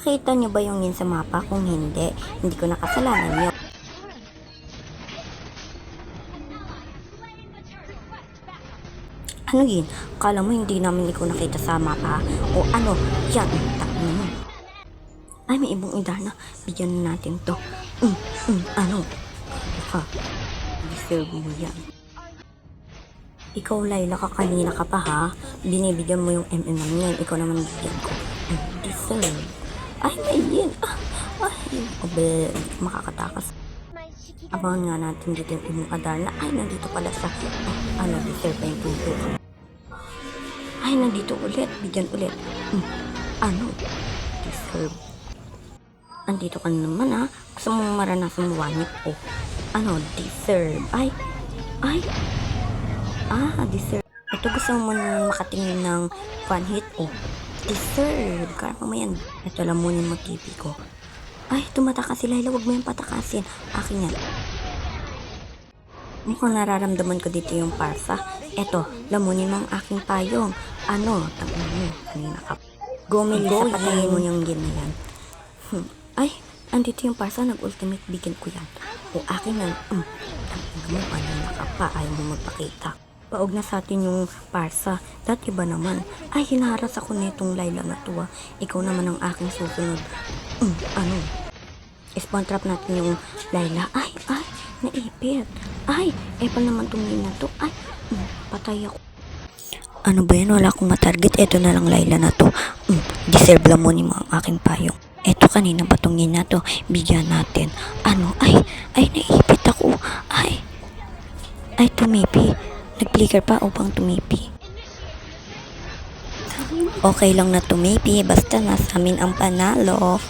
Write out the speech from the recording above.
Nakita niyo ba yung yun sa mapa? Kung hindi ko nakasalanan yun. Ano yun? Kala mo hindi namin ikaw nakita sa mapa? O ano? Yan, takbo mo. Ay, may ibang idana. Bigyan na natin to. Ano? Ha? Deserve mo yan. Ikaw, Layla, ka kanina ka pa ha? Binibigyan mo yung ngayon. Ikaw naman bigyan ko. Deserve. Ay, may yin. Ay, obe, makakatakas. Abangan nga natin dito yung ibang Adarna. Ay, nandito pala sa, deserve pa yung punto. Ay, nandito ulit. Bigyan ulit. Ano? Deserve. Andito ka na naman ha. Gusto mong maranasan mo wanit ko. Ano? Deserve. Deserve. Ito gusto mo makatingin ng fan hit o. Deserve. Kaya pa mo yan. Ito lamunin mo TV ko. Ay, tumatakas si Layla. Huwag mo yung patakasin. Akin yan. Mukhang nararamdaman ko dito yung parsa. Eto, lamunin mo ang aking payong. Ano? Tangin mo. Kanina ka. Go, patayin mo yung gin na yan. Ay, andito yung parsa. Nag-ultimate bigyan ko yan. O akin yan. Tangin mo. Kanina ka pa. Ayaw mo magpakita. Paog na sa atin yung parsa. Dati ba naman? Ay, hinaharas ako nitong Layla na tuwa. Ikaw naman ang aking susunod. Ano? Spawn trap natin yung Layla. Ay, naipit. Ay, epal naman tumingin na to. Ay, patay ako. Ano ba yan? Wala akong matarget. Eto na lang Layla na to. Deserve lamunin mo ang aking payong. Eto kanina ba tungin na to? Bigyan natin. Ano? Ay, naipit ako. Ay, tumipi. Nag-flicker pa upang tumipi. Okay lang na tumipi. Basta nasa amin ang panalo.